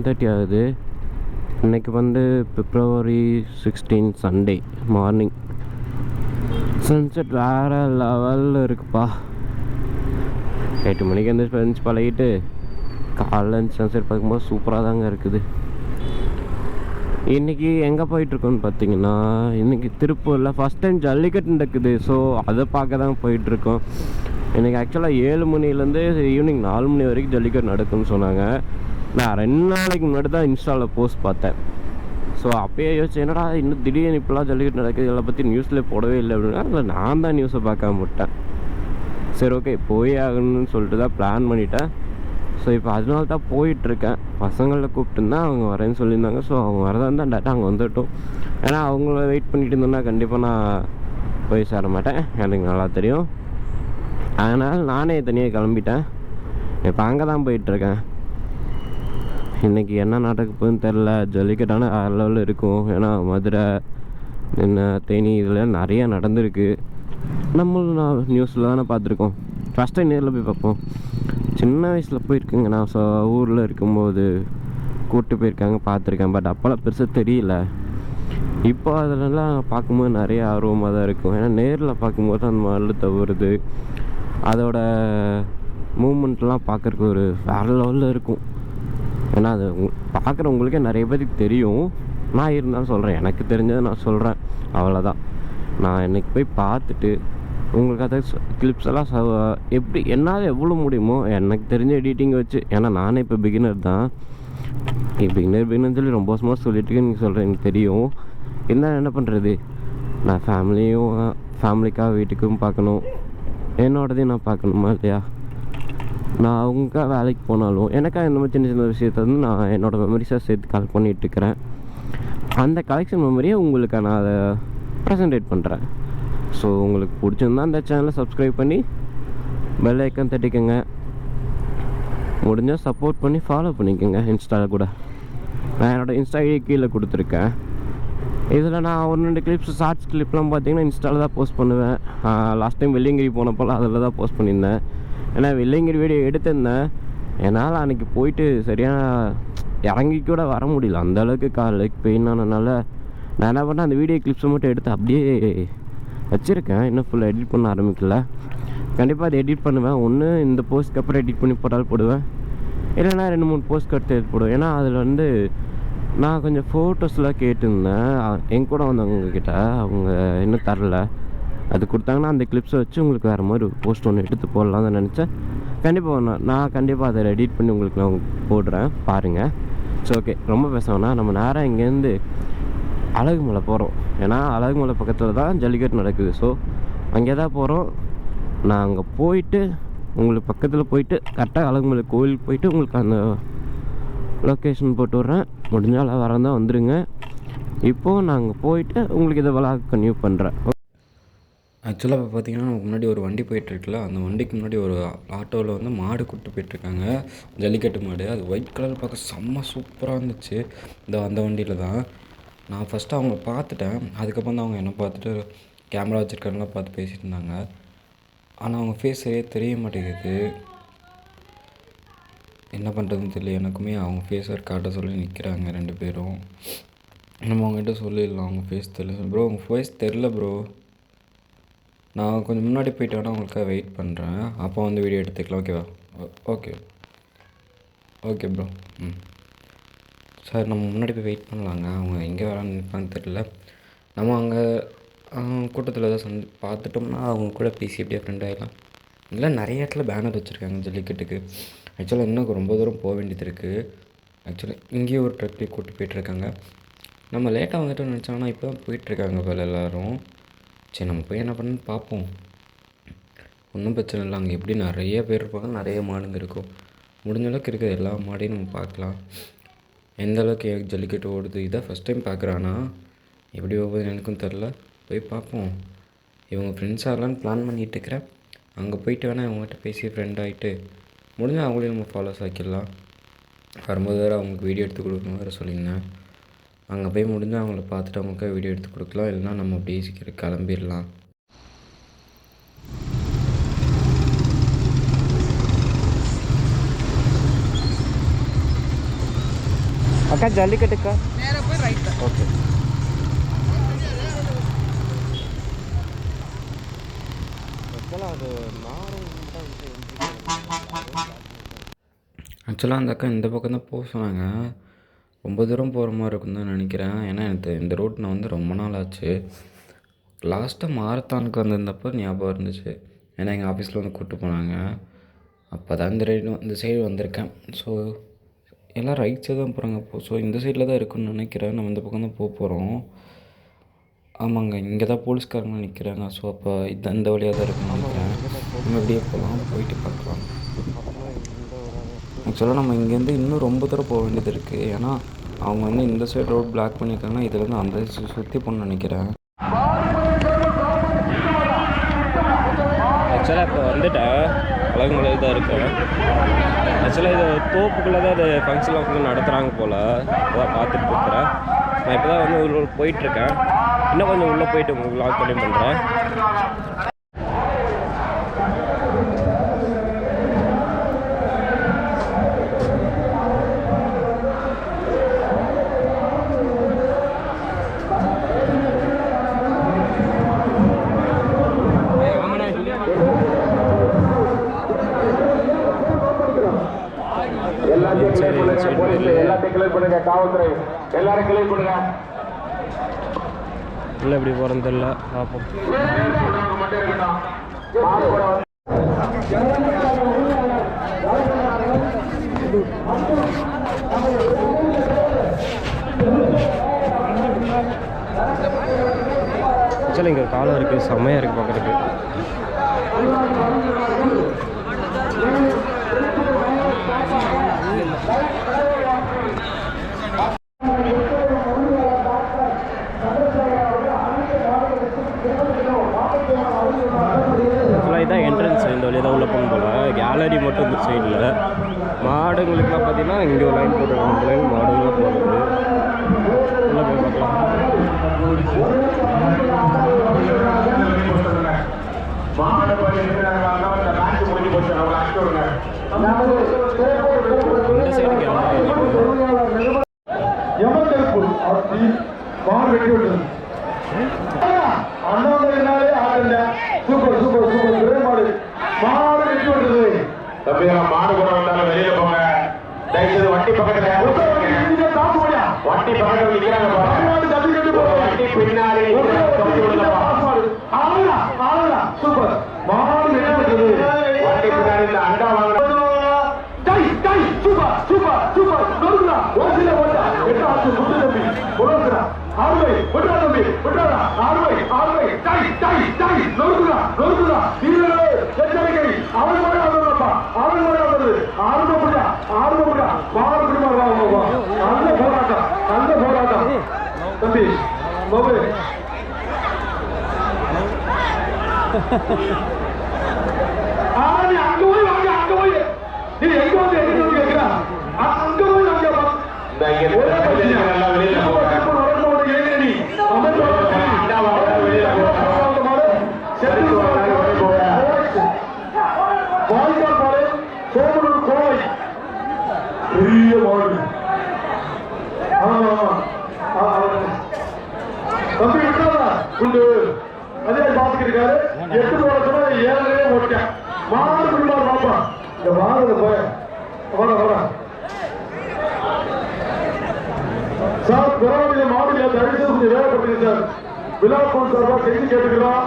10:30 ஆகுது. இன்றைக்கி வந்து February 16 சண்டே மார்னிங். சன்செட் வேறு லெவலில் இருக்குப்பா. 8 மணிக்கு எழுந்திரிச்சு பழகிட்டு காலைல சன்செட் பார்க்கும்போது சூப்பராக தாங்க இருக்குது. இன்றைக்கி எங்கே போயிட்டுருக்கோன்னு பார்த்தீங்கன்னா, இன்றைக்கி திருப்பூரில் ஃபஸ்ட் டைம் ஜல்லிக்கட்டு நடக்குது. ஸோ அதை பார்க்க தான் போயிட்டுருக்கோம். இன்றைக்கி ஆக்சுவலாக 7 மணிலேருந்து ஈவினிங் 4 மணி வரைக்கும் ஜல்லிக்கட்டு நடக்குன்னு சொன்னாங்க. நான் 2 நாளைக்கு முன்னாடி தான் இன்ஸ்டாவில் போஸ்ட் பார்த்தேன். ஸோ அப்போயே யோசிச்சு, என்னடா இன்னும் திடீர்னு இப்போலாம் ஜல்லிக்கட்டு நடக்குது, இதெல்லாம் பற்றி நியூஸில் போடவே இல்லை அப்படின்னா, இல்லை நான் தான் நியூஸை பார்க்காம விட்டேன். சரி ஓகே போய் ஆகணும்னு சொல்லிட்டு தான் பிளான் பண்ணிட்டேன். ஸோ இப்போ அதனால தான் போயிட்டுருக்கேன். பசங்களை கூப்பிட்டுருந்தா அவங்க வரேன்னு சொல்லியிருந்தாங்க. ஸோ அவங்க வரதா இருந்தால் டேட்டா அங்கே வந்துட்டோம். ஏன்னா அவங்கள வெயிட் பண்ணிட்டு இருந்தோன்னா கண்டிப்பாக நான் போய் சேர மாட்டேன், எனக்கு நல்லா தெரியும். அதனால் நானே தனியாக கிளம்பிட்டேன். இப்போ அங்கே தான் போயிட்டுருக்கேன். இன்றைக்கி என்ன நடக்க போகுதுன்னு தெரில. ஜல்லிக்கட்டான அளவில் இருக்கும். ஏன்னா மதுரை என்ன தேனி இதில் நிறையா நடந்திருக்கு. நம்மளும் நான் நியூஸில் தானே பார்த்துருக்கோம். ஃபஸ்ட் டைம் நேரில் போய் பார்ப்போம். சின்ன வயசில் போயிருக்குங்க. நான் ஊரில் இருக்கும்போது கூப்பிட்டு போயிருக்காங்க, பார்த்துருக்கேன். பட் அப்போல்லாம் பெருசாக தெரியல. இப்போ அதிலலாம் பார்க்கும்போது நிறைய ஆர்வமாக தான் இருக்கும். ஏன்னா நேரில் பார்க்கும்போது அந்த மாதிரி தவறுது, அதோட மூமெண்ட்லாம் பார்க்குறக்கு ஒரு வேறு லெவலில் இருக்கும். ஏன்னா அது பார்க்குறவங்களுக்கே நிறைய பேருக்கு தெரியும். நான் இருந்தாலும் சொல்கிறேன், எனக்கு தெரிஞ்சதை நான் சொல்கிறேன், அவ்வளோதான். நான் இன்றைக்கி போய் பார்த்துட்டு உங்களுக்கு அதை கிளிப்ஸ் எல்லாம் எப்படி என்னால் எவ்வளோ முடியுமோ எனக்கு தெரிஞ்ச எடிட்டிங்கை வச்சு, ஏன்னா நானே இப்போ பிகினர் தான். பிகினர் சொல்லி ரொம்ப வருஷமாக சொல்லிட்டு நீங்கள் சொல்கிறேன், எனக்கு தெரியும். என்ன பண்ணுறது, நான் ஃபேமிலிக்காக வீட்டுக்கும் பார்க்கணும், என்னோடதையும் நான் பார்க்கணுமா இல்லையா. நான் அவங்க வேலைக்கு போனாலும் எனக்காக இந்த மாதிரி சின்ன சின்ன விஷயத்தை வந்து நான் என்னோடய மெமரிஸாக சேர்த்து கலெக்ட் பண்ணிகிட்ருக்கிறேன். அந்த கலெக்ஷன் மெமரியை உங்களுக்கு நான் அதை ப்ரெசன்டேட் பண்ணுறேன். ஸோ உங்களுக்கு பிடிச்சிருந்தா அந்த சேனலை சப்ஸ்கிரைப் பண்ணி பெல் ஐக்கான் தட்டிக்கோங்க. முடிஞ்சால் சப்போர்ட் பண்ணி ஃபாலோ பண்ணிக்கோங்க இன்ஸ்டாவில் கூட. நான் என்னோடய இன்ஸ்டா ஐடி கீழே கொடுத்துருக்கேன். இதில் நான் 1-2 கிளிப்ஸ் ஷார்ட்ஸ் கிளிப்லாம் பார்த்தீங்கன்னா இன்ஸ்டாவில் தான் போஸ்ட் பண்ணுவேன். லாஸ்ட் டைம் வெள்ளியங்கிரி போனப்போலாம் அதில் தான் போஸ்ட் பண்ணியிருந்தேன். ஏன்னா வெள்ளியங்கிரி வீடியோ எடுத்திருந்தேன். என்னால் அன்றைக்கி போயிட்டு சரியான இறங்கி கூட வர முடியல, அந்தளவுக்கு காலைக்கு பெயின் ஆனதுனால நான் என்ன பண்ணேன், அந்த வீடியோ கிளிப்ஸை மட்டும் எடுத்து அப்படியே வச்சுருக்கேன். இன்னும் ஃபுல்லாக எடிட் பண்ண ஆரம்பிக்கல. கண்டிப்பாக அதை எடிட் பண்ணுவேன். ஒன்று இந்த போஸ்ட்க்கு அப்புறம் எடிட் பண்ணி போட்டாலும் போடுவேன், இல்லைனா 2-3 போஸ்ட் எடுத்து போடுவேன். ஏன்னா அதில் வந்து நான் கொஞ்சம் ஃபோட்டோஸ்லாம் கேட்டிருந்தேன் என் கூட வந்தவங்கக்கிட்ட. அவங்க இன்னும் தரல. அது கொடுத்தாங்கன்னா அந்த கிளிப்ஸை வச்சு உங்களுக்கு வேறு மாதிரி போஸ்ட் ஒன்று எடுத்து போடலாம் தான் நினச்சேன். கண்டிப்பாக நான் கண்டிப்பாக அதை எடிட் பண்ணி உங்களுக்கு நான் போடுறேன், பாருங்கள். ஸோ ஓகே, ரொம்ப பேசணும்னா நம்ம நேராக இங்கேருந்து அழகுமலை போகிறோம். ஏன்னா அழகுமலை பக்கத்தில் தான் ஜல்லிக்கட்டு நடக்குது. ஸோ அங்கே தான் போகிறோம். நான் அங்கே போயிட்டு உங்களுக்கு பக்கத்தில் போயிட்டு கரெக்டாக அழகுமலை கோயிலுக்கு போயிட்டு உங்களுக்கு அந்த லொக்கேஷன் போட்டு விட்றேன். முடிஞ்சால் வரந்தான் வந்துடுங்க. இப்போது நான் அங்கே போயிட்டு உங்களுக்கு இதை விளாக் கன்டினியூ பண்ணுறேன். ஆக்சுவலாக இப்போ பார்த்தீங்கன்னா நமக்கு முன்னாடி ஒரு வண்டி போயிட்டுருக்குல்ல, அந்த வண்டிக்கு முன்னாடி ஒரு ஆட்டோவில் வந்து மாடு கூப்பிட்டு போயிட்டுருக்காங்க, ஜல்லிக்கட்டு மாடு. அது ஒயிட் கலர் பார்க்க செம்ம சூப்பராக இருந்துச்சு. அந்த வண்டியில் தான் நான் ஃபஸ்ட்டு அவங்க பார்த்துட்டேன். அதுக்கப்புறம் தான் அவங்க என்னை பார்த்துட்டு கேமரா வச்சுருக்காங்கலாம் பார்த்து பேசிகிட்டு இருந்தாங்க. ஆனால் அவங்க ஃபேஸ் சரியாக தெரிய மாட்டேங்குது, என்ன பண்ணுறதுன்னு தெரியல எனக்குமே. அவங்க ஃபேஸை காட்ட சொல்லி நிற்கிறாங்க 2 பேரும். நம்ம அவங்ககிட்ட சொல்லிடலாம், அவங்க ஃபேஸ் தெரியல. ப்ரோ உங்கள் ஃபேஸ் தெரில ப்ரோ, நான் கொஞ்சம் முன்னாடி போய்ட்டு வேணால் உங்களுக்காக வெயிட் பண்ணுறேன், அப்போ வந்து வீடியோ எடுத்துக்கலாம், ஓகேவா? Okay okay bro. சார் நம்ம முன்னாடி போய் வெயிட் பண்ணலாங்க, அவங்க எங்கே வரான்னு நிற்பான்னு தெரில. நம்ம அங்கே கூட்டத்தில் ஏதாவது பார்த்துட்டோம்னா அவங்க கூட பேசி எப்படியே ஃப்ரெண்ட் ஆகிடலாம். இல்லை நிறைய இடத்துல பேனர் வச்சுருக்காங்க ஜல்லிக்கட்டுக்கு. ஆக்சுவலாக இன்னும் ரொம்ப தூரம் போக வேண்டியது இருக்குது. ஆக்சுவலாக இங்கேயும் ஒரு ட்ரக்லேயே கூப்பிட்டு போயிட்டுருக்காங்க. நம்ம லேட்டாக வந்துட்டோம்னு நினச்சோன்னா இப்போ தான் போயிட்டுருக்காங்க போல் எல்லோரும். சரி நம்ம போய் என்ன பண்ணுன்னு பார்ப்போம். ஒன்றும் பிரச்சனை இல்லை, அங்கே எப்படி நிறைய பேர் இருப்பாங்க, நிறைய மாடுங்க இருக்கும். முடிஞ்ச அளவுக்கு இருக்கிற எல்லா மாடையும் நம்ம பார்க்கலாம். எந்த அளவுக்கு ஜல்லிக்கட்டு ஓடுது, இதான் ஃபஸ்ட் டைம் பார்க்குறானா, எப்படி போகுதுன்னு எனக்கும் தெரில. போய் பார்ப்போம். இவங்க ஃப்ரெண்ட்ஸ் ஆகலான்னு பிளான் பண்ணிகிட்டு இருக்கிறேன். அங்கே போயிட்டு வேணால் இவங்ககிட்ட பேசி ஃப்ரெண்ட் ஆகிட்டு முடிஞ்சால் அவங்களையும் நம்ம ஃபாலோஸ் ஆக்கிடலாம். வரும்போது வேறு அவங்களுக்கு வீடியோ எடுத்து கொடுக்கணும் வேறு சொல்லியிருந்தேன். அங்கே போய் முடிஞ்சால் அவங்கள பார்த்துட்டு அவங்களுக்கு வீடியோ எடுத்து கொடுக்கலாம், இல்லைனா நம்ம அப்படியே சீக்கிரம் கிளம்பிடலாம். அக்கா ஜல்லிக்கட்டுக்கா நேராக போய் ரைட். ஓகே. ஆக்சுவலாக அந்த அக்கா இந்த பக்கம் தான் போக சொன்னாங்க. ரொம்ப தூரம் போகிற மாதிரி இருக்குன்னு தான் நினைக்கிறேன். ஏன்னா எனக்கு இந்த ரோட் நான் வந்து ரொம்ப நாள் ஆச்சு. லாஸ்ட்டாக மாரத்தானுக்கு வந்திருந்தப்போ ஞாபகம் இருந்துச்சு. ஏன்னா எங்கள் ஆஃபீஸில் வந்து கூப்பிட்டு போனாங்க. அப்போ தான் இந்த சைடு வந்திருக்கேன். ஸோ எல்லாம் ரைட் சைடு தான் போகிறாங்க. ஸோ இந்த சைடில் தான் இருக்குன்னு நினைக்கிறேன். நம்ம இந்த பக்கம் தான் போக போகிறோம். ஆமாங்க, இங்கே தான் போலீஸ்காரங்க நிற்கிறாங்க. ஸோ அப்போ இந்த வழியாக தான் இருக்குன்னு நினைக்கிறேன். நம்ம இப்படியே போகலாம், போயிட்டு பார்க்கலாம். ஆக்சுவலாக நம்ம இங்கேருந்து இன்னும் ரொம்ப தூரம் போக வேண்டியது இருக்குது. ஏன்னா அவங்க வந்து இந்த சைடு ரோட் பிளாக் பண்ணியிருக்காங்கன்னா இதுலேருந்து அந்த சுற்றி போகணுன்னு நினைக்கிறேன். ஆக்சுவலாக இப்போ வந்துட்டேன், அழகுமலை தான் இருக்கேன். ஆக்சுவலாக இது தோப்புக்குள்ளே தான் இது ஃபங்க்ஷன்லாம் வந்து நடத்துகிறாங்க போல். அதான் பார்த்துட்டு இருக்கிறேன். நான் இப்போ தான் வந்து உள்ள போயிட்டுருக்கேன். இன்னும் கொஞ்சம் உள்ளே போயிட்டு உங்களுக்கு விளாக் பண்ணி பண்ணுறேன். இல்லை எப்படி போகிறேன்னு தெரியல, பார்ப்போம். ஆக்சுவலாக இங்கே காலம் இருக்குது, செம்மையாக இருக்குது பார்க்குறதுக்கு. இதான் என்ட்ரன்ஸ். இந்த வழியாக தான் உள்ளே போகணும் போல். கேலரி மட்டும் இந்த சைடில். மாடுங்களுக்குலாம் பார்த்தீங்கன்னா இங்கே ஒரு லைன் போட்டுருக்காங்க. இந்த லைன் மாடுங்களாம் போகுது. உள்ளே போய் பார்க்கலாம். இந்த சைடு கேலரி மாடு கூட வந்தாலும் வெளியில போங்க. தயவுசெய்து வண்டி பக்கத்துல வண்டி பக்கத்துல நிக்கிறாங்க. வண்டி பின்னாடி சூப்பர் வண்டி பின்னாடி இந்த அண்டா வாங்க. சூப்பர் சூப்பர் சூப்பர் ஒரு சில ஆறுவை விட்டா தம்பி விட்டாரா ஆறுவை ஆறுவை டை டை டை நொறுக்குறா நொறுக்குறா வீரரே எச்சரிக்கை. அவன் கூட வந்துடுறப்பா, அவன் கூட வந்துடுது. ஆறுபடியா ஆறுபடியா மாறுபடிமா வா. நல்ல போராட்டம் நல்ல போராட்டம் தம்பி பாபு. நீ அங்க போய் வாங்க, அங்க போய் நீ எங்க வந்து கேட்கிறா. அங்க போய் வாங்க. வெளியில பெரிய மாடு தம்பி விட்டாரா உண்டு. அதே பாத்துக்கிருக்காரு. 8 வருஷமா 7 ஓட்டேன். மாடு குடிமாறு பாப்பா. இந்த மாடு போய் வர வர சார் பெறாமல் மாடு தயவு செய்து கொஞ்சம் வேலைப்படுத்துங்க சார். விழா சார்பாக கெஞ்சி கேட்டுக்கிறோம்.